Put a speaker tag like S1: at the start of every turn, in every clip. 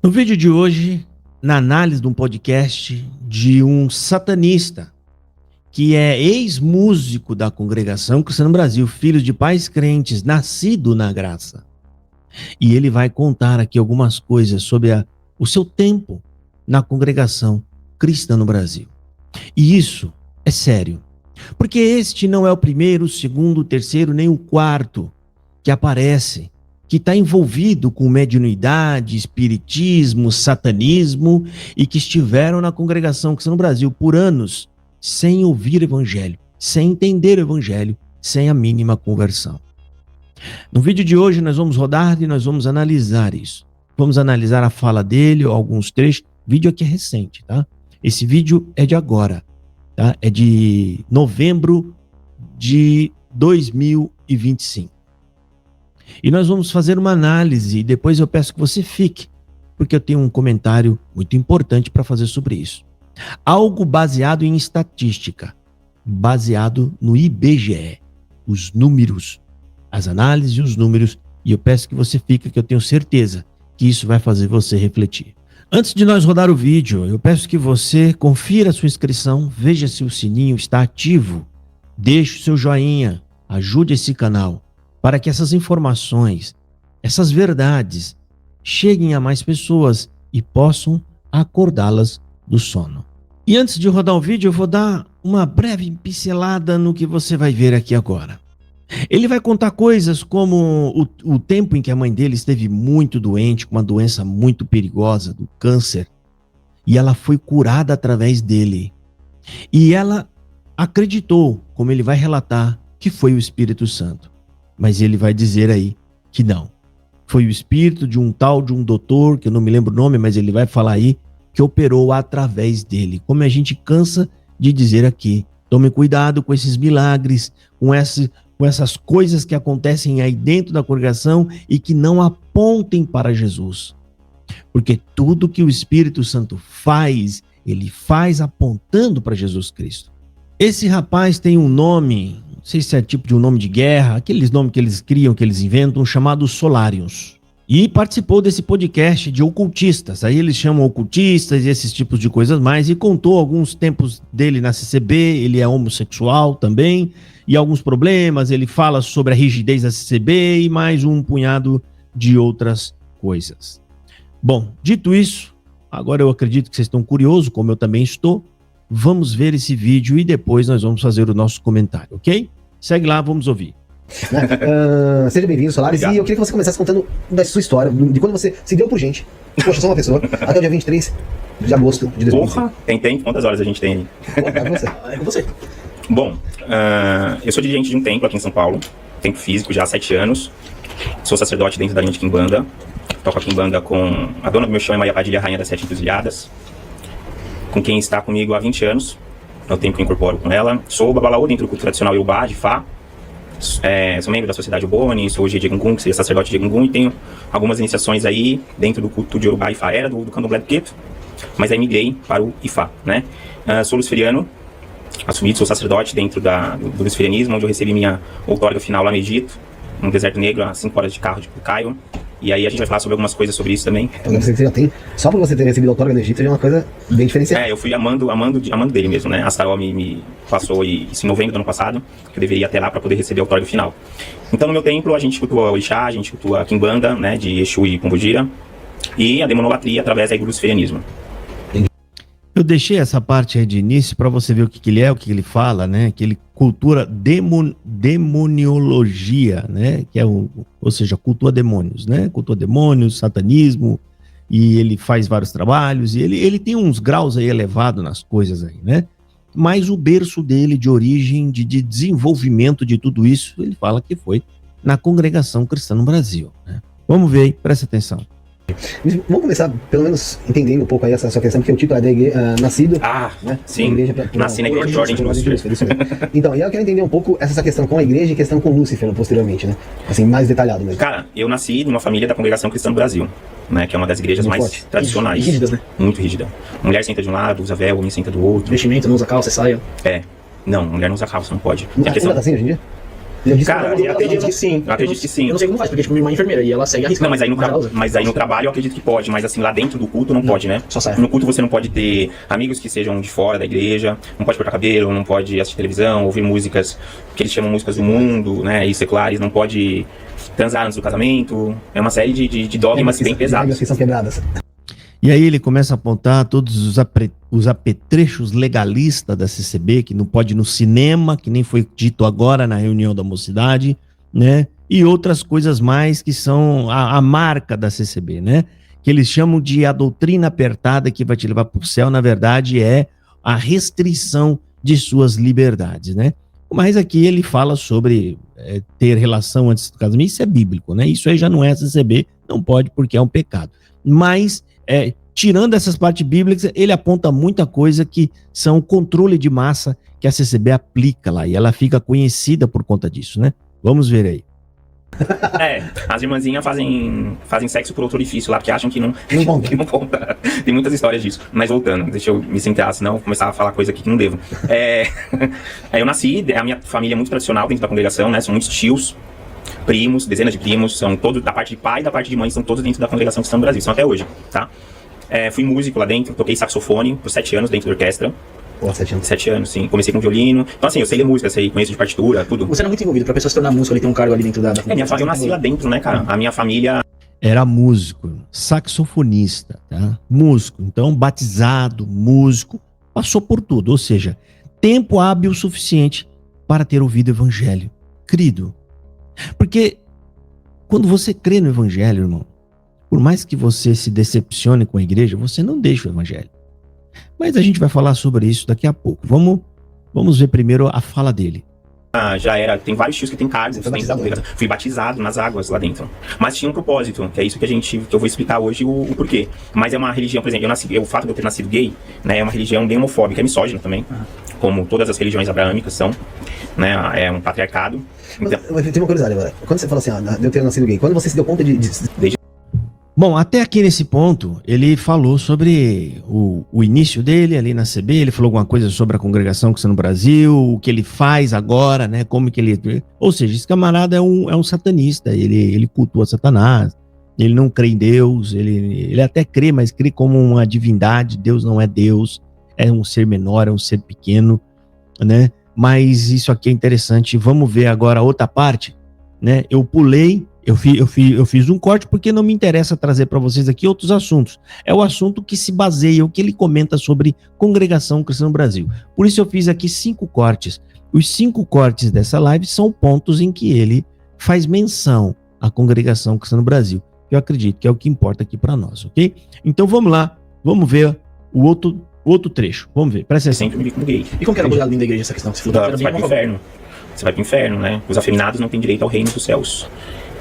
S1: No vídeo de hoje, na análise de um podcast de um satanista, que é ex-músico da Congregação Cristã no Brasil, filho de pais crentes, nascido na graça. E ele vai contar aqui algumas coisas sobre o seu tempo na Congregação Cristã no Brasil. E isso é sério, porque este não é o primeiro, o segundo, o terceiro, nem o quarto que aparece, que está envolvido com mediunidade, espiritismo, satanismo e que estiveram na Congregação Cristã no Brasil por anos sem ouvir o evangelho, sem entender o evangelho, sem a mínima conversão. No vídeo de hoje nós vamos rodar e nós vamos analisar isso. Vamos analisar a fala dele, alguns trechos. O vídeo aqui é recente, tá? Esse vídeo é de agora, tá? É de novembro de 2025. E nós vamos fazer uma análise e depois eu peço que você fique, porque eu tenho um comentário muito importante para fazer sobre isso. Algo baseado em estatística, baseado no IBGE, os números, as análises e os números, e eu peço que você fique, que eu tenho certeza que isso vai fazer você refletir. Antes de nós rodar o vídeo, eu peço que você confira a sua inscrição, veja se o sininho está ativo, deixe o seu joinha, ajude esse canal, para que essas informações, essas verdades, cheguem a mais pessoas e possam acordá-las do sono. E antes de rodar o vídeo, eu vou dar uma breve pincelada no que você vai ver aqui agora. Ele vai contar coisas como o tempo em que a mãe dele esteve muito doente, com uma doença muito perigosa, do câncer, e ela foi curada através dele. E ela acreditou, como ele vai relatar, que foi o Espírito Santo. Mas ele vai dizer aí que não. Foi o espírito de um doutor, que eu não me lembro o nome, mas ele vai falar aí, que operou através dele. Como a gente cansa de dizer aqui, tome cuidado com esses milagres, com essas coisas que acontecem aí dentro da congregação e que não apontem para Jesus. Porque tudo que o Espírito Santo faz, ele faz apontando para Jesus Cristo. Esse rapaz tem um nome, não sei se é tipo de um nome de guerra, aqueles nomes que eles criam, que eles inventam, chamados Solariums. E participou desse podcast de ocultistas. Aí eles chamam ocultistas e esses tipos de coisas mais. E contou alguns tempos dele na CCB. Ele é homossexual também. E alguns problemas. Ele fala sobre a rigidez da CCB e mais um punhado de outras coisas. Bom, dito isso, agora eu acredito que vocês estão curiosos, como eu também estou. Vamos ver esse vídeo e depois nós vamos fazer o nosso comentário, ok? Segue lá, vamos ouvir.
S2: Seja bem-vindo, Solaris. E eu queria que você começasse contando da sua história, de quando você se deu por gente. Poxa, sou uma pessoa, até o dia 23 de agosto de 2025.
S3: Porra, tem? Quantas horas a gente tem aí?
S2: É com você.
S3: Bom, eu sou dirigente de um templo aqui em São Paulo, templo físico já há 7 anos. Sou sacerdote dentro da linha de Quimbanda. Toco a Quimbanda com a dona do meu chão, é Maria Padilha, rainha das 7 encruzilhadas, com quem está comigo há 20 anos. É o tempo que eu incorporo com ela. Sou babalaô dentro do culto tradicional Yorubá, de Fá. Sou membro da Sociedade Oboni, sou hoje de Egungun, que seria sacerdote de Egungun, e tenho algumas iniciações aí dentro do culto de Yorubá e Ifá. Era do candomblé do Queto, mas aí migrei para o Ifá, né? Sou luciferiano, assumido, sou sacerdote dentro do luciferianismo, onde eu recebi minha outorga final lá no Egito, no Deserto Negro, a 5 horas de carro de Cairo. E aí a gente vai falar sobre algumas coisas sobre isso também.
S2: Então você já tem, só por você ter recebido a outorga no Egito, já é uma coisa bem diferenciada.
S3: Eu fui amando dele mesmo, né? A Saró me passou isso em novembro do ano passado, que eu deveria ir até lá para poder receber a outorga final. Então no meu templo a gente cultua o Orixá, a gente cultua a Quimbanda, né? De Exu e Pombogira, e a demonolatria através aí do luciferianismo.
S1: Eu deixei essa parte aí de início para você ver o que ele é, o que ele fala, né? Que ele cultura demoniologia, né? Que é ou seja, cultua demônios, né? Cultua demônios, satanismo, e ele faz vários trabalhos, e ele tem uns graus aí elevados nas coisas aí, né? Mas o berço dele de origem, de desenvolvimento de tudo isso, ele fala que foi na Congregação Cristã no Brasil, né? Vamos ver aí, presta atenção.
S2: Vamos começar, pelo menos, entendendo um pouco aí essa sua questão, porque o título é da igreja, nascido...
S3: né? Sim, nasci na igreja de ordem de Lúcifer.
S2: Então, e eu quero entender um pouco essa questão com a igreja e questão com Lúcifer, posteriormente, né? Assim, mais detalhado mesmo.
S3: Cara, eu nasci numa família da Congregação Cristã no Brasil, né? Que é uma das igrejas muito mais forte, tradicionais.
S2: Rígidas, né?
S3: Muito rígida. Mulher senta de um lado, usa véu, homem senta do outro.
S4: Vestimento, não usa calça, saia.
S3: Não, mulher não usa calça, não pode.
S2: Ainda tá assim hoje em dia? Eu disse
S3: Cara,
S2: que
S3: eu acredito que sim. Eu acredito que sim.
S4: Eu não sei como faz, porque tipo, minha irmã é enfermeira e ela segue a risca.
S3: Não, mas aí,
S4: ela usa.
S3: no trabalho eu acredito que pode, mas assim, lá dentro do culto não pode, né?
S4: Só serve.
S3: No culto você não pode ter amigos que sejam de fora da igreja, não pode cortar cabelo, não pode assistir televisão, ouvir músicas que eles chamam músicas do mundo, né? E seculares, não pode transar antes do casamento. É uma série de dogmas bem pesados.
S2: Que são quebradas.
S1: E aí ele começa a apontar todos os apetrechos legalistas da CCB, que não pode ir no cinema, que nem foi dito agora na reunião da mocidade, né? E outras coisas mais que são a marca da CCB, né? Que eles chamam de a doutrina apertada que vai te levar para o céu, na verdade é a restrição de suas liberdades, né? Mas aqui ele fala sobre ter relação antes do casamento, isso é bíblico, né? Isso aí já não é CCB, não pode porque é um pecado. Mas tirando essas partes bíblicas, ele aponta muita coisa que são controle de massa que a CCB aplica lá, e ela fica conhecida por conta disso, né? Vamos ver aí.
S3: As irmãzinhas fazem sexo por outro orifício lá, porque acham que não
S2: conta.
S3: que não conta. Tem muitas histórias disso. Mas voltando, deixa eu me centrar, senão eu vou começar a falar coisa aqui que não devo. Eu nasci, a minha família é muito tradicional dentro da congregação, né? São muitos tios, primos, dezenas de primos, são todos, da parte de pai e da parte de mãe, são todos dentro da congregação que estão no Brasil, são até hoje, tá? Fui músico lá dentro, toquei saxofone por 7 anos dentro da orquestra.
S2: Pô, 7 anos.
S3: 7 anos, sim. Comecei com violino. Então, assim, eu sei ler música, conheço de partitura, tudo.
S4: Você era muito envolvido, pra pessoa se tornar músico, ele tem um cargo ali dentro da
S3: eu nasci lá dentro, né, cara? A minha família...
S1: Era músico, saxofonista, tá? Músico, então batizado, músico, passou por tudo, ou seja, tempo hábil suficiente para ter ouvido o evangelho. Crido. Porque quando você crê no evangelho, irmão, por mais que você se decepcione com a igreja, você não deixa o evangelho. Mas a gente vai falar sobre isso daqui a pouco. Vamos ver primeiro a fala dele.
S3: Tem vários tios que tem cargos. Fui batizado nas águas lá dentro. Mas tinha um propósito, que é isso que eu vou explicar hoje o porquê. Mas é uma religião, por exemplo, o fato de eu ter nascido gay, né, é uma religião bem homofóbica, é misógina também, como todas as religiões abraâmicas são, né, é um patriarcado. Então,
S2: Mas tem uma curiosidade agora. Quando você fala assim, de eu ter nascido gay, quando você se deu conta de...
S1: Bom, até aqui nesse ponto, ele falou sobre o início dele ali na CB, ele falou alguma coisa sobre a congregação que está no Brasil, o que ele faz agora, né, como que ele... Ou seja, esse camarada é um satanista, ele cultua Satanás, ele não crê em Deus, ele até crê, mas crê como uma divindade, Deus não é Deus, é um ser menor, é um ser pequeno, né, mas isso aqui é interessante. Vamos ver agora a outra parte, né, eu pulei. Eu fiz um corte porque não me interessa trazer para vocês aqui outros assuntos. É o assunto que se baseia, o que ele comenta sobre congregação cristã no Brasil. Por isso eu fiz aqui 5 cortes. Os 5 cortes dessa live são pontos em que ele faz menção à congregação cristã no Brasil. Eu acredito que é o que importa aqui para nós, ok? Então vamos lá, vamos ver o outro trecho. Vamos ver, presta atenção.
S3: Sempre me vi como gay.
S4: E como que era abordado dentro da igreja essa questão? Você falou que
S3: Você vai pro inferno. Você vai pro inferno, né? Os afeminados não têm direito ao reino dos céus.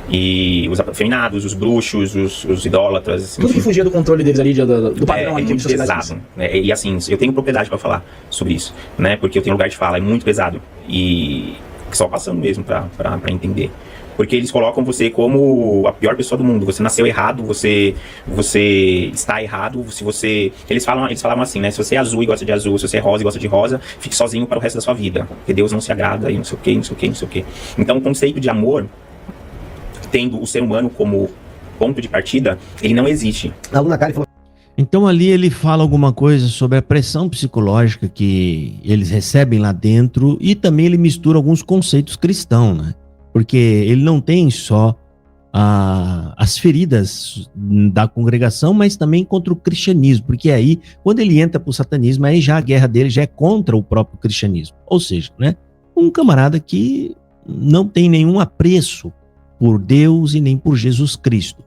S3: E os afeminados, os bruxos, os idólatras...
S4: Tudo que fugia do controle deles ali, do padrão ali.
S3: É muito pesado. Né? E assim, eu tenho propriedade para falar sobre isso, né? Porque eu tenho lugar de fala, é muito pesado. E só passando mesmo para entender. Porque eles colocam você como a pior pessoa do mundo. Você nasceu errado, você está errado. Se você... Eles falavam assim, né? Se você é azul e gosta de azul, se você é rosa e gosta de rosa, fique sozinho para o resto da sua vida. Porque Deus não se agrada e não sei o quê, não sei o quê, não sei o quê. Então o conceito de amor, tendo o ser humano como ponto de partida, ele não existe.
S1: Então ali ele fala alguma coisa sobre a pressão psicológica que eles recebem lá dentro, e também ele mistura alguns conceitos cristãos, né? Porque ele não tem só as feridas da congregação, mas também contra o cristianismo, porque aí, quando ele entra para o satanismo, aí já a guerra dele já é contra o próprio cristianismo. Ou seja, né, um camarada que não tem nenhum apreço por Deus e nem por Jesus Cristo.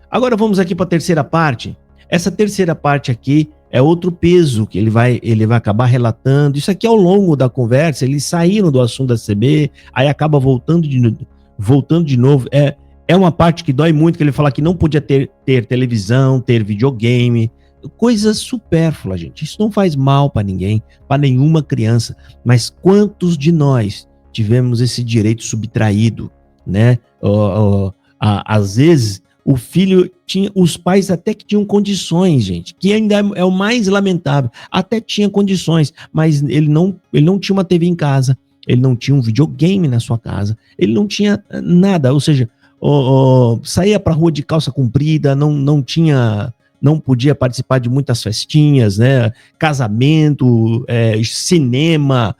S1: Agora vamos aqui para a terceira parte. Essa terceira parte aqui é outro peso que ele vai acabar relatando. Isso aqui ao longo da conversa, eles saíram do assunto da CB, aí acaba voltando de novo. É uma parte que dói muito, que ele fala que não podia ter televisão, ter videogame, coisas supérfluas, gente. Isso não faz mal para ninguém, para nenhuma criança. Mas quantos de nós tivemos esse direito subtraído, né? Às vezes o filho tinha, os pais até que tinham condições, gente, que ainda é o mais lamentável, até tinha condições, mas ele não tinha uma TV em casa, ele não tinha um videogame na sua casa, ele não tinha nada, ou seja, saía pra rua de calça comprida, não podia participar de muitas festinhas, né? Casamento, cinema,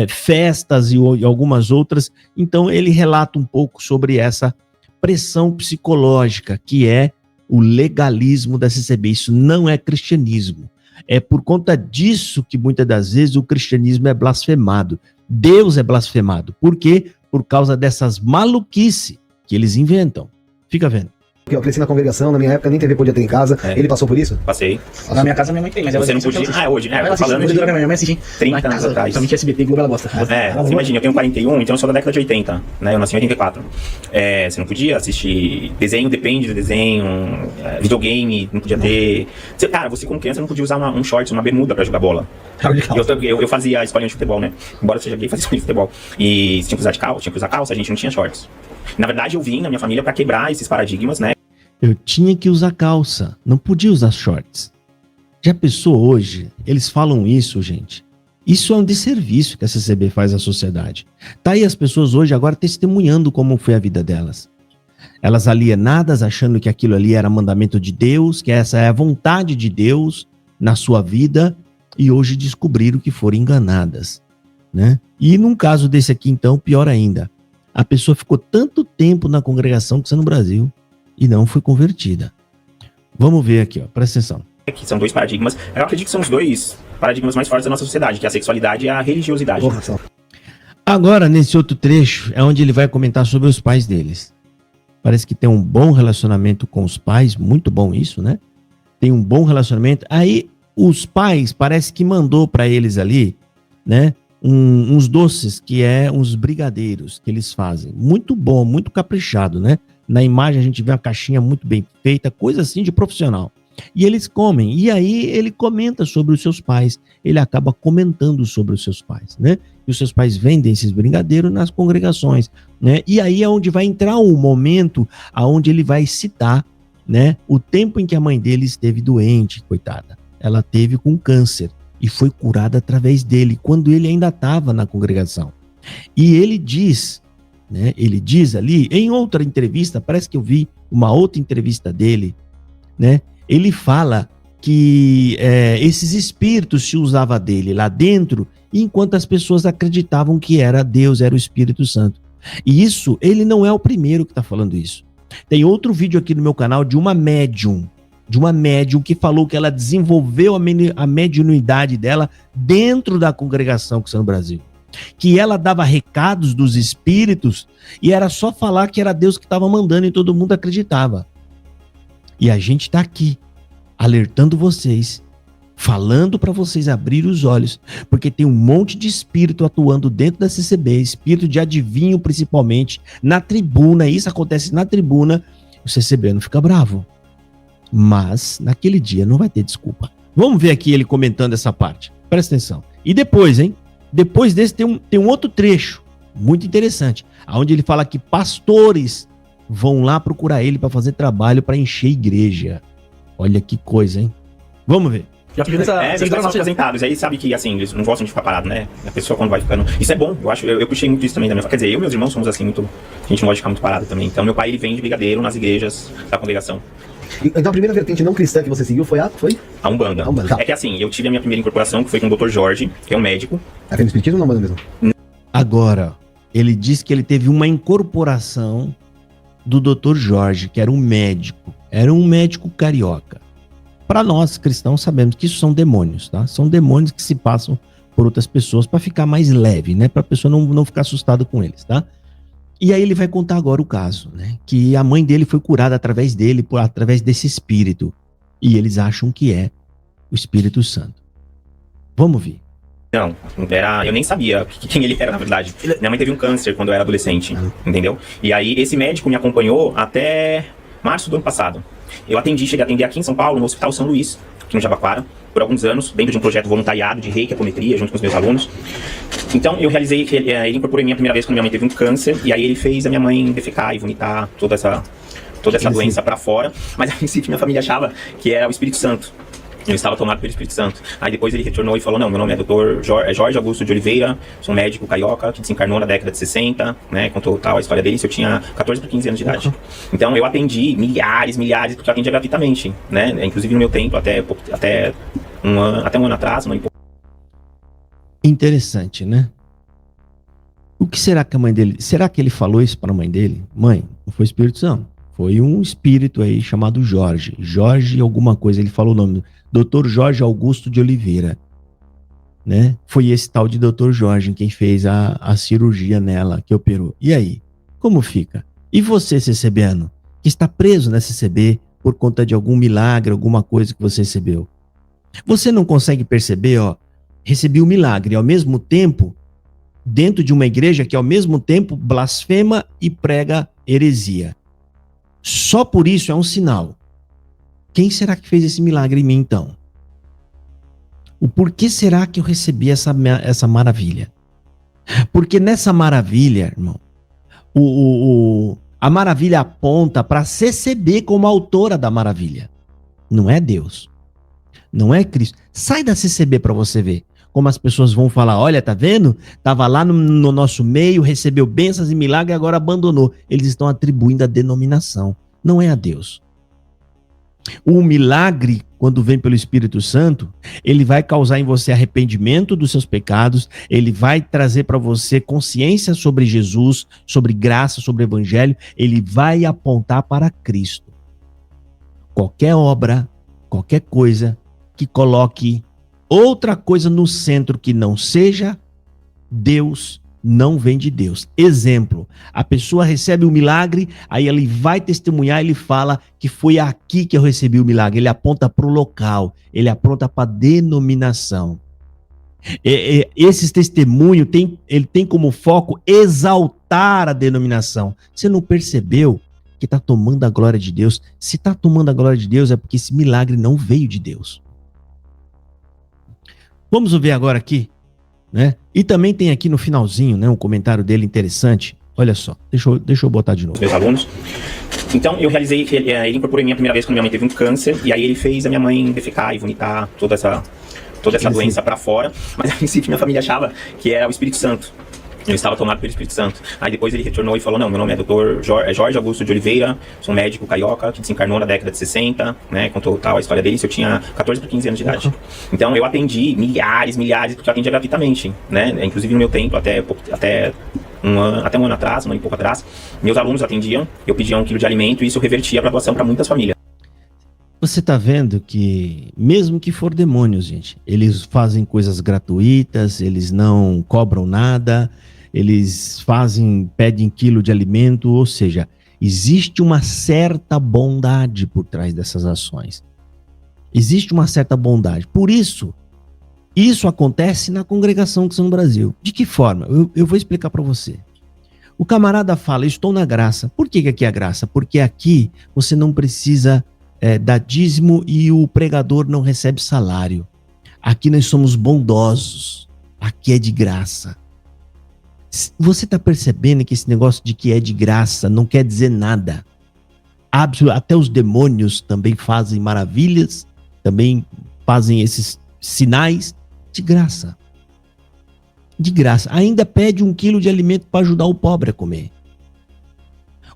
S1: festas e algumas outras. Então ele relata um pouco sobre essa pressão psicológica que é o legalismo da CCB. Isso não é cristianismo. É por conta disso que muitas das vezes o cristianismo é blasfemado. Deus é blasfemado. Por quê? Por causa dessas maluquices que eles inventam. Fica vendo.
S2: Eu cresci na congregação, na minha época nem TV podia ter em casa. Ele passou por isso?
S3: Passei.
S4: Na minha casa minha mãe tem, mas ela
S3: Você não podia. Hoje,
S4: ela
S3: eu tô falando de
S4: minha mãe assiste
S3: 30 anos atrás.
S4: Somente SBT Globo ela gosta.
S3: Você imagina, eu tenho 41, então eu sou da década de 80, né? Eu nasci em 84. Você não podia assistir desenho, depende do desenho, videogame, não podia ter. Cara, você como criança não podia usar um shorts, uma bermuda pra jogar bola. Eu fazia a escolinha de futebol, né? Embora seja gay, fazia escolinha de futebol. E você tinha que usar tinha que usar calça, a gente não tinha shorts. Na verdade, eu vim na minha família pra quebrar esses paradigmas, né?
S1: Eu tinha que usar calça, não podia usar shorts. Já pensou hoje? Eles falam isso, gente. Isso é um desserviço que a CCB faz à sociedade. Tá aí as pessoas hoje agora testemunhando como foi a vida delas. Elas alienadas, achando que aquilo ali era mandamento de Deus, que essa é a vontade de Deus na sua vida, e hoje descobriram que foram enganadas, né? E num caso desse aqui, então, pior ainda. A pessoa ficou tanto tempo na congregação que está no Brasil e não foi convertida. Vamos ver aqui, ó, presta atenção.
S3: Que são dois paradigmas. Eu acredito que são os dois paradigmas mais fortes da nossa sociedade, que é a sexualidade e a religiosidade.
S1: Agora, nesse outro trecho, é onde ele vai comentar sobre os pais deles. Parece que tem um bom relacionamento com os pais, muito bom isso, né? Tem um bom relacionamento. Aí, os pais, parece que mandou para eles ali, né? Uns doces, que é uns brigadeiros que eles fazem. Muito bom, muito caprichado, né? Na imagem a gente vê uma caixinha muito bem feita, coisa assim de profissional. E eles comem. E aí ele comenta sobre os seus pais. Ele acaba comentando sobre os seus pais, né? E os seus pais vendem esses brigadeiros nas congregações, né? E aí é onde vai entrar um momento aonde ele vai citar, né? O tempo em que a mãe dele esteve doente, coitada. Ela teve com câncer e foi curada através dele, quando ele ainda estava na congregação. E ele diz, né? Ele diz ali, em outra entrevista, parece que eu vi uma outra entrevista dele, né? Ele fala que esses espíritos se usavam dele lá dentro, enquanto as pessoas acreditavam que era Deus, era o Espírito Santo. E isso, ele não é o primeiro que está falando isso. Tem outro vídeo aqui no meu canal de uma médium que falou que ela desenvolveu a mediunidade dela dentro da congregação que está no Brasil. Que ela dava recados dos espíritos e era só falar que era Deus que estava mandando e todo mundo acreditava. E a gente está aqui, alertando vocês, falando para vocês abrirem os olhos, porque tem um monte de espírito atuando dentro da CCB, espírito de adivinho principalmente, na tribuna, isso acontece na tribuna, o CCB não fica bravo. Mas, naquele dia, não vai ter desculpa. Vamos ver aqui ele comentando essa parte. Presta atenção. E depois, hein? Depois desse tem um outro trecho, muito interessante, onde ele fala que pastores vão lá procurar ele para fazer trabalho para encher a igreja. Olha que coisa, hein? Vamos ver.
S4: Já pediu
S3: eles são apresentados, aí sabe que assim, eles não gostam de ficar parado, né? A pessoa quando vai ficando. Isso é bom, eu puxei muito isso também da minha família. Quer dizer, eu e meus irmãos somos assim, muito. A gente não gosta de ficar muito parado também. Então meu pai ele vende brigadeiro nas igrejas da congregação.
S2: Então a primeira vertente não cristã que você seguiu foi a
S3: Umbanda.
S2: Tá.
S3: É que assim, eu tive a minha primeira incorporação, que foi com o Dr. Jorge, que é um médico.
S2: É no Espiritismo ou na Umbanda mesmo?
S1: Agora, ele diz que ele teve uma incorporação do Dr. Jorge, que era um médico carioca. Para nós cristãos sabemos que isso são demônios, tá? São demônios que se passam por outras pessoas para ficar mais leve, né? Para a pessoa não ficar assustada com eles, tá? E aí ele vai contar agora o caso, né? Que a mãe dele foi curada através dele, através desse espírito. E eles acham que é o Espírito Santo. Vamos ver.
S3: Não, eu nem sabia quem ele era, na verdade. Minha mãe teve um câncer quando eu era adolescente, entendeu? E aí esse médico me acompanhou até março do ano passado. Eu cheguei a atender aqui em São Paulo, no Hospital São Luís, aqui no Jabaquara, por alguns anos, dentro de um projeto voluntariado de reiki, apometria, junto com os meus alunos. Então eu realizei, ele incorporou em mim a primeira vez quando minha mãe teve um câncer, e aí ele fez a minha mãe defecar e vomitar toda essa doença pra fora. Mas a princípio minha família achava que era o Espírito Santo. Eu estava tomado pelo Espírito Santo. Aí depois ele retornou e falou, não, meu nome é Dr. Jorge Augusto de Oliveira, sou um médico carioca que desencarnou na década de 60, né, contou tal a história dele, isso eu tinha 14 para 15 anos de idade. Então eu atendi milhares, porque eu atendia gratuitamente, né, inclusive no meu templo até um ano atrás, um ano e pouco.
S1: Interessante, né? O que será que a mãe dele... Será que ele falou isso para a mãe dele? Mãe, não foi Espírito Santo. Foi um espírito aí chamado Jorge. Jorge alguma coisa, ele falou o nome. Dr. Jorge Augusto de Oliveira. Né? Foi esse tal de Dr. Jorge quem fez a cirurgia nela, que operou. E aí? Como fica? E você, CCBano, que está preso na CCB por conta de algum milagre, alguma coisa que você recebeu? Você não consegue perceber, ó, recebi um milagre, ao mesmo tempo, dentro de uma igreja que ao mesmo tempo blasfema e prega heresia. Só por isso é um sinal. Quem será que fez esse milagre em mim, então? O porquê será que eu recebi essa maravilha? Porque nessa maravilha, irmão, a maravilha aponta para a CCB como autora da maravilha. Não é Deus. Não é Cristo. Sai da CCB para você ver como as pessoas vão falar, olha, tá vendo? Tava lá no nosso meio, recebeu bênçãos e milagres e agora abandonou. Eles estão atribuindo a denominação. Não é a Deus. O milagre, quando vem pelo Espírito Santo, ele vai causar em você arrependimento dos seus pecados, ele vai trazer para você consciência sobre Jesus, sobre graça, sobre evangelho, ele vai apontar para Cristo. Qualquer obra, qualquer coisa que coloque outra coisa no centro que não seja Deus, não vem de Deus. Exemplo, a pessoa recebe o milagre, aí ele vai testemunhar, ele fala que foi aqui que eu recebi o milagre. Ele aponta para o local, ele aponta para a denominação. Esses testemunhos, ele tem como foco exaltar a denominação. Você não percebeu que está tomando a glória de Deus? Se está tomando a glória de Deus é porque esse milagre não veio de Deus. Vamos ver agora aqui, né? E também tem aqui no finalzinho, né, um comentário dele interessante. Olha só, deixa eu botar de novo.
S3: Meus alunos. Então eu realizei, ele incorporou em mim a primeira vez quando minha mãe teve um câncer, e aí ele fez a minha mãe defecar e vomitar toda essa doença para fora, mas a princípio minha família achava que era o Espírito Santo. Eu estava tomado pelo Espírito Santo. Aí depois ele retornou e falou, não, meu nome é Dr. Jorge Augusto de Oliveira, sou um médico carioca que desencarnou na década de 60, né, contou tal a história dele, isso eu tinha 14 para 15 anos de idade. Então eu atendi milhares, porque eu atendia gratuitamente, né, inclusive no meu templo até um ano atrás, um ano e pouco atrás, meus alunos atendiam, eu pedia 1 quilo de alimento e isso revertia para doação para muitas famílias.
S1: Você tá vendo que, mesmo que for demônios, gente, eles fazem coisas gratuitas, eles não cobram nada, eles pedem quilo de alimento, ou seja, existe uma certa bondade por trás dessas ações. Existe uma certa bondade. Por isso acontece na Congregação Cristã no Brasil. De que forma? Eu vou explicar para você. O camarada fala, estou na graça. Por que aqui é a graça? Porque aqui você não precisa dar dízimo e o pregador não recebe salário. Aqui nós somos bondosos. Aqui é de graça. Você está percebendo que esse negócio de que é de graça não quer dizer nada? Até os demônios também fazem maravilhas, também fazem esses sinais de graça. De graça. Ainda pede 1 quilo de alimento para ajudar o pobre a comer.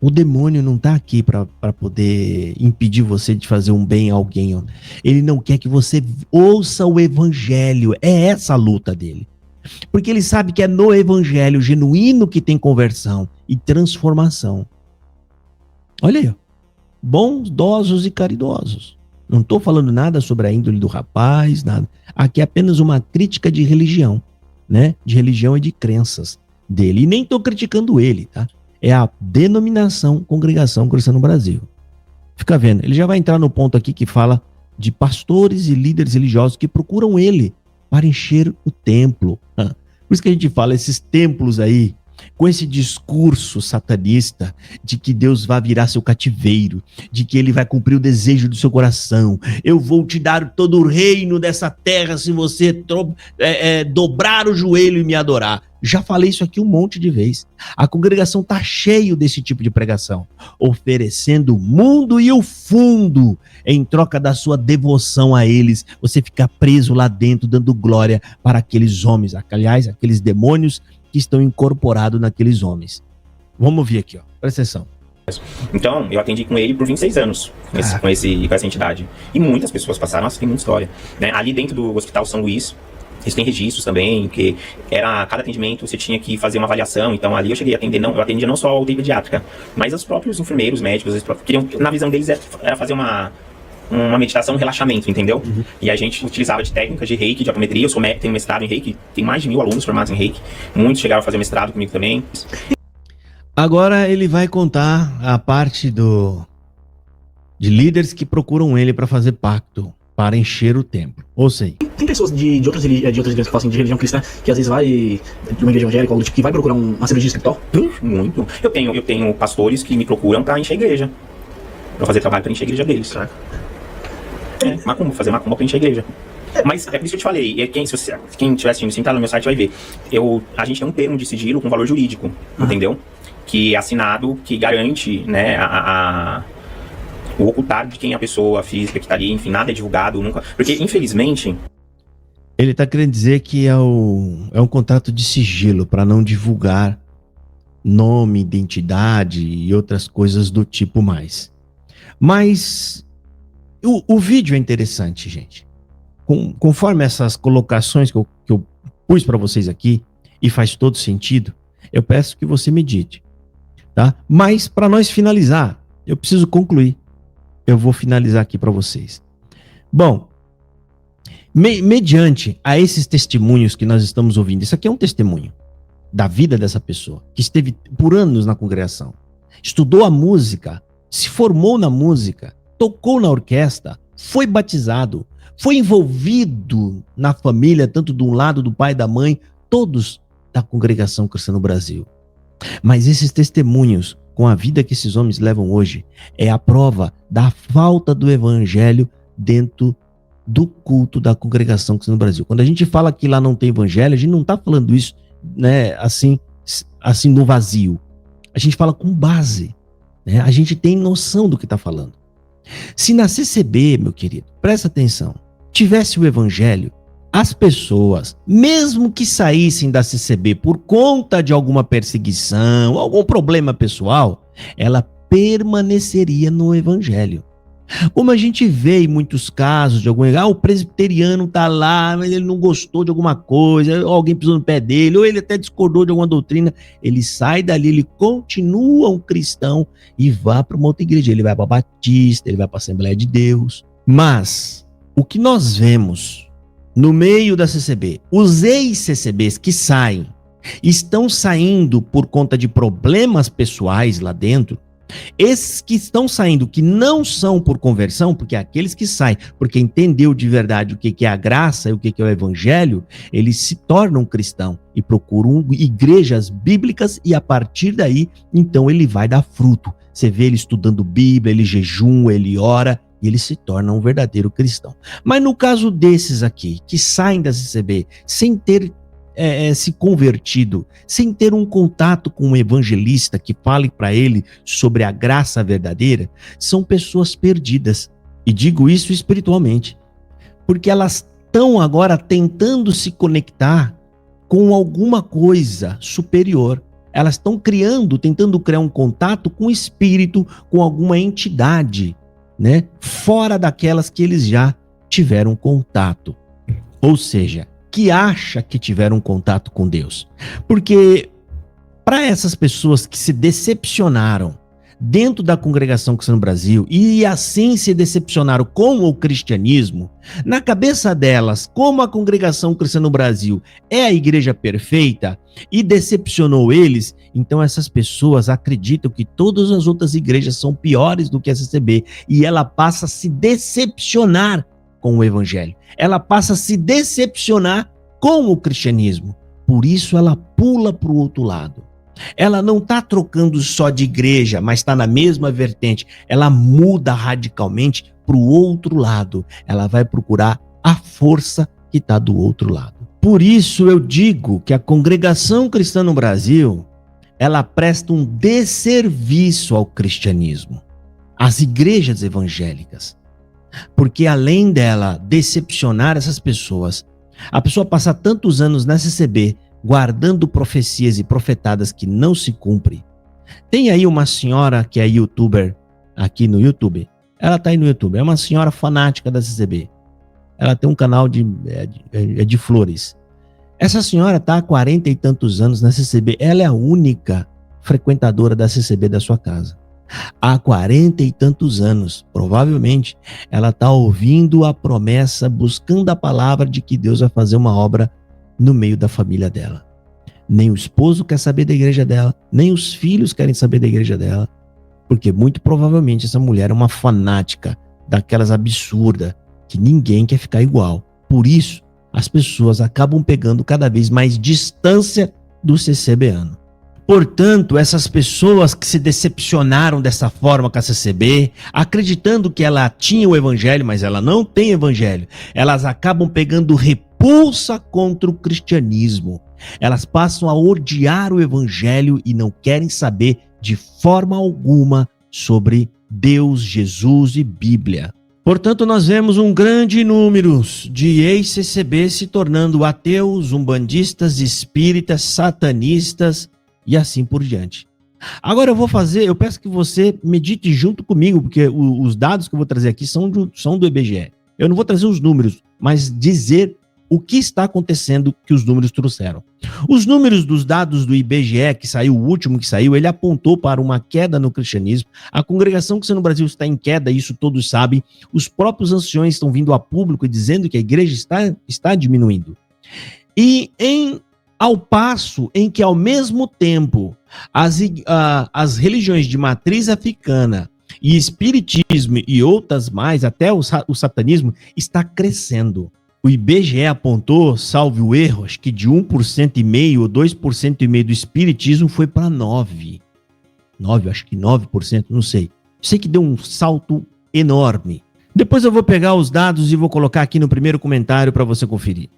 S1: O demônio não está aqui para poder impedir você de fazer um bem a alguém. Ele não quer que você ouça o evangelho. É essa a luta dele. Porque ele sabe que é no evangelho genuíno que tem conversão e transformação. Olha aí, bondosos e caridosos. Não estou falando nada sobre a índole do rapaz, nada. Aqui é apenas uma crítica de religião, né? De religião e de crenças dele. E nem estou criticando ele, tá? É a denominação Congregação Cristã no Brasil. Fica vendo, ele já vai entrar no ponto aqui que fala de pastores e líderes religiosos que procuram ele para encher o templo. Por isso que a gente fala, esses templos aí, com esse discurso satanista de que Deus vai virar seu cativeiro, de que ele vai cumprir o desejo do seu coração. Eu vou te dar todo o reino dessa terra se você dobrar o joelho e me adorar. Já falei isso aqui um monte de vezes. A congregação está cheio desse tipo de pregação, oferecendo o mundo e o fundo em troca da sua devoção a eles. Você fica preso lá dentro, dando glória para aqueles homens, aliás, aqueles demônios que estão incorporados naqueles homens. Vamos ouvir aqui, ó. Presta atenção.
S3: Então, eu atendi com ele por 26 anos, com essa entidade. E muitas pessoas passaram, nossa, tem muita história. Né? Ali dentro do Hospital São Luís, eles têm registros também, que cada atendimento você tinha que fazer uma avaliação. Então ali eu cheguei a atender, eu atendia não só a UTI pediátrica, mas os próprios enfermeiros, médicos, eles queriam, na visão deles era fazer uma meditação, um relaxamento, entendeu? Uhum. E a gente utilizava de técnicas de reiki, de apometria. Eu tenho mestrado em reiki, tem mais de 1000 alunos formados em reiki. Muitos chegaram a fazer mestrado comigo também.
S1: Agora ele vai contar a parte de líderes que procuram ele para fazer pacto, para encher o templo. Ou seja,
S4: tem pessoas de outras igrejas que falam assim, de religião cristã, que às vezes vai de uma igreja evangélica, algo tipo, que vai procurar uma cirurgia espiritual?
S3: Muito. Eu tenho pastores que me procuram para encher a igreja. Pra fazer trabalho para encher a igreja deles. Macumba, fazer macumba para encher a igreja. Mas é por isso que eu te falei, quem estiver assistindo, se entrar no meu site vai ver. A gente tem um termo de sigilo com valor jurídico, entendeu? Que é assinado, que garante, né, o ocultar de quem é a pessoa física que tá ali, enfim, nada é divulgado nunca. Porque, infelizmente...
S1: Ele tá querendo dizer que é um contrato de sigilo para não divulgar nome, identidade e outras coisas do tipo mais. Mas o vídeo é interessante, gente. Conforme essas colocações que eu pus para vocês aqui, e faz todo sentido, eu peço que você medite, tá? Mas para nós finalizar, eu preciso concluir. Eu vou finalizar aqui para vocês. Bom, mediante a esses testemunhos que nós estamos ouvindo, isso aqui é um testemunho da vida dessa pessoa, que esteve por anos na congregação, estudou a música, se formou na música, tocou na orquestra, foi batizado, foi envolvido na família, tanto de um lado do pai e da mãe, todos da congregação cristã no Brasil. Mas esses testemunhos, com a vida que esses homens levam hoje, é a prova da falta do evangelho dentro do culto da congregação cristã no Brasil. Quando a gente fala que lá não tem evangelho, a gente não está falando isso, né, assim no vazio. A gente fala com base, né? A gente tem noção do que está falando. Se na CCB, meu querido, presta atenção, tivesse o evangelho, as pessoas, mesmo que saíssem da CCB por conta de alguma perseguição, algum problema pessoal, ela permaneceria no evangelho. Como a gente vê em muitos casos de o presbiteriano tá lá, mas ele não gostou de alguma coisa, ou alguém pisou no pé dele, ou ele até discordou de alguma doutrina, ele sai dali, ele continua um cristão e vai para uma outra igreja, ele vai para a Batista, ele vai para a Assembleia de Deus. Mas o que nós vemos no meio da CCB, os ex-CCBs que saem, estão saindo por conta de problemas pessoais lá dentro. Esses que estão saindo, que não são por conversão, porque aqueles que saem, porque entendeu de verdade o que é a graça e o que é o evangelho, eles se tornam cristãos e procuram igrejas bíblicas e a partir daí, então ele vai dar fruto. Você vê ele estudando Bíblia, ele jejum, ele ora e ele se torna um verdadeiro cristão. Mas no caso desses aqui, que saem da CCB sem ter se convertido, sem ter um contato com um evangelista que fale para ele sobre a graça verdadeira, são pessoas perdidas. E digo isso espiritualmente, porque elas estão agora tentando se conectar com alguma coisa superior. Elas estão tentando criar um contato com o espírito, com alguma entidade, né? Fora daquelas que eles já tiveram contato. Ou seja, que acha que tiveram contato com Deus. Porque para essas pessoas que se decepcionaram dentro da congregação cristã no Brasil e assim se decepcionaram com o cristianismo, na cabeça delas, como a congregação cristã no Brasil é a igreja perfeita e decepcionou eles, então essas pessoas acreditam que todas as outras igrejas são piores do que a CCB e ela passa a se decepcionar com o evangelho. Ela passa a se decepcionar com o cristianismo. Por isso ela pula para o outro lado. Ela não está trocando só de igreja, mas está na mesma vertente. Ela muda radicalmente para o outro lado. Ela vai procurar a força que está do outro lado. Por isso eu digo que a congregação cristã no Brasil, ela presta um desserviço ao cristianismo, às igrejas evangélicas. Porque além dela decepcionar essas pessoas, a pessoa passa tantos anos na CCB guardando profecias e profetadas que não se cumprem. Tem aí uma senhora que é youtuber aqui no YouTube. Ela tá aí no YouTube, é uma senhora fanática da CCB. Ela tem um canal de flores. Essa senhora tá há 40 e tantos anos na CCB. Ela é a única frequentadora da CCB da sua casa. Há 40 e tantos anos, provavelmente, ela está ouvindo a promessa, buscando a palavra de que Deus vai fazer uma obra no meio da família dela. Nem o esposo quer saber da igreja dela, nem os filhos querem saber da igreja dela, porque muito provavelmente essa mulher é uma fanática daquelas absurdas que ninguém quer ficar igual. Por isso, as pessoas acabam pegando cada vez mais distância do CCBano. Portanto, essas pessoas que se decepcionaram dessa forma com a CCB, acreditando que ela tinha o evangelho, mas ela não tem evangelho, elas acabam pegando repulsa contra o cristianismo. Elas passam a odiar o evangelho e não querem saber de forma alguma sobre Deus, Jesus e Bíblia. Portanto, nós vemos um grande número de ex-CCB se tornando ateus, umbandistas, espíritas, satanistas, e assim por diante. Agora eu peço que você medite junto comigo, porque os dados que eu vou trazer aqui são do IBGE. Eu não vou trazer os números, mas dizer o que está acontecendo que os números trouxeram. Os números dos dados do IBGE, que saiu, o último que saiu, ele apontou para uma queda no cristianismo. A congregação cristã no Brasil está em queda, isso todos sabem. Os próprios anciões estão vindo a público e dizendo que a igreja está diminuindo. E ao passo em que, ao mesmo tempo, as religiões de matriz africana e espiritismo e outras mais, até o satanismo, está crescendo. O IBGE apontou, salve o erro, acho que de 1,5% ou 2,5% do espiritismo foi para 9%. 9%, acho que 9%, não sei. Sei que deu um salto enorme. Depois eu vou pegar os dados e vou colocar aqui no primeiro comentário para você conferir.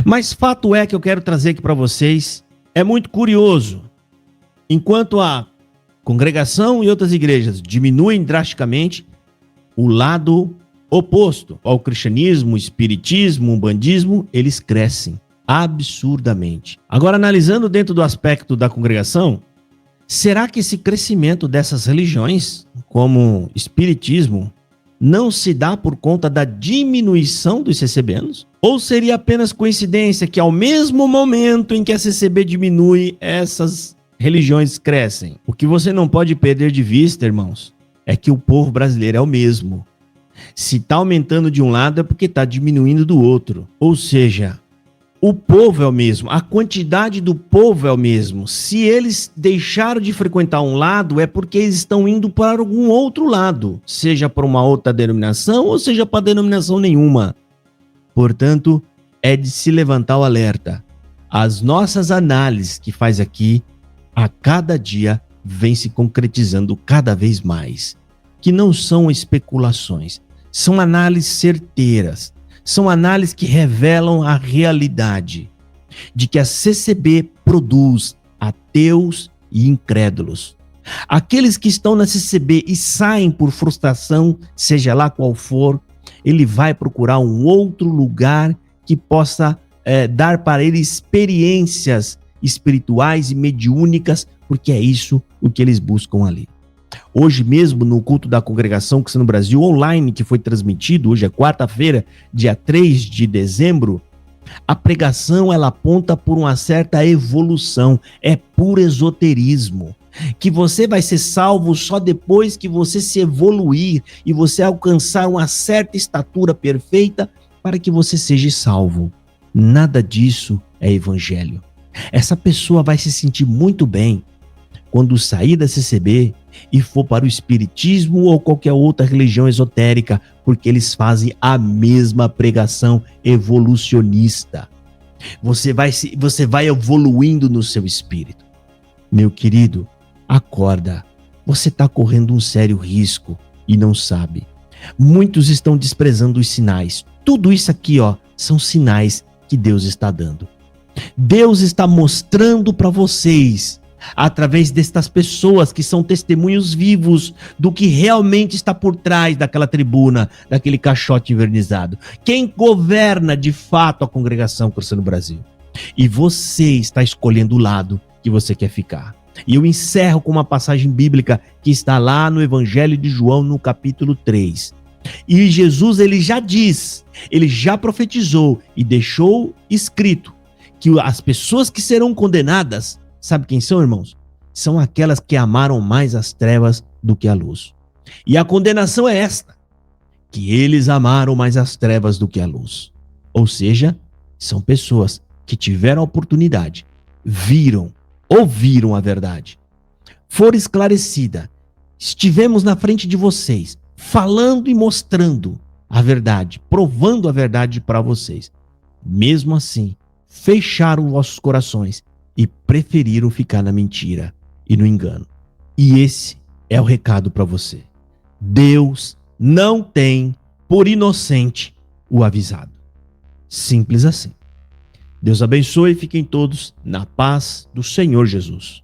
S1: Mas fato é que eu quero trazer aqui para vocês, é muito curioso. Enquanto a congregação e outras igrejas diminuem drasticamente, o lado oposto ao cristianismo, espiritismo, umbandismo, eles crescem absurdamente. Agora, analisando dentro do aspecto da congregação, será que esse crescimento dessas religiões, como espiritismo, não se dá por conta da diminuição dos CCBanos? Ou seria apenas coincidência que ao mesmo momento em que a CCB diminui, essas religiões crescem? O que você não pode perder de vista, irmãos, é que o povo brasileiro é o mesmo. Se está aumentando de um lado é porque está diminuindo do outro. Ou seja, o povo é o mesmo, a quantidade do povo é o mesmo. Se eles deixaram de frequentar um lado, é porque eles estão indo para algum outro lado, seja para uma outra denominação ou seja para denominação nenhuma. Portanto, é de se levantar o alerta. As nossas análises que faz aqui, a cada dia, vem se concretizando cada vez mais. Que não são especulações, são análises certeiras. São análises que revelam a realidade de que a CCB produz ateus e incrédulos. Aqueles que estão na CCB e saem por frustração, seja lá qual for, ele vai procurar um outro lugar que possa dar para ele experiências espirituais e mediúnicas, porque é isso o que eles buscam ali. Hoje mesmo, no culto da congregação cristã no Brasil online, que foi transmitido, hoje é quarta-feira, dia 3 de dezembro, a pregação ela aponta por uma certa evolução, é puro esoterismo, que você vai ser salvo só depois que você se evoluir e você alcançar uma certa estatura perfeita para que você seja salvo. Nada disso é evangelho. Essa pessoa vai se sentir muito bem quando sair da CCB e for para o espiritismo ou qualquer outra religião esotérica, porque eles fazem a mesma pregação evolucionista. Você vai evoluindo no seu espírito. Meu querido, acorda. Você está correndo um sério risco e não sabe. Muitos estão desprezando os sinais. Tudo isso aqui, são sinais que Deus está dando. Deus está mostrando para vocês, através destas pessoas que são testemunhos vivos do que realmente está por trás daquela tribuna, daquele caixote envernizado. Quem governa de fato a congregação cristã no Brasil. E você está escolhendo o lado que você quer ficar. E eu encerro com uma passagem bíblica que está lá no Evangelho de João, no capítulo 3. E Jesus, ele já diz, ele já profetizou e deixou escrito que as pessoas que serão condenadas, sabe quem são, irmãos? São aquelas que amaram mais as trevas do que a luz. E a condenação é esta, que eles amaram mais as trevas do que a luz. Ou seja, são pessoas que tiveram a oportunidade, ouviram a verdade, foram esclarecida, estivemos na frente de vocês, falando e mostrando a verdade, provando a verdade para vocês. Mesmo assim, fecharam vossos corações e preferiram ficar na mentira e no engano. E esse é o recado para você. Deus não tem por inocente o avisado. Simples assim. Deus abençoe e fiquem todos na paz do Senhor Jesus.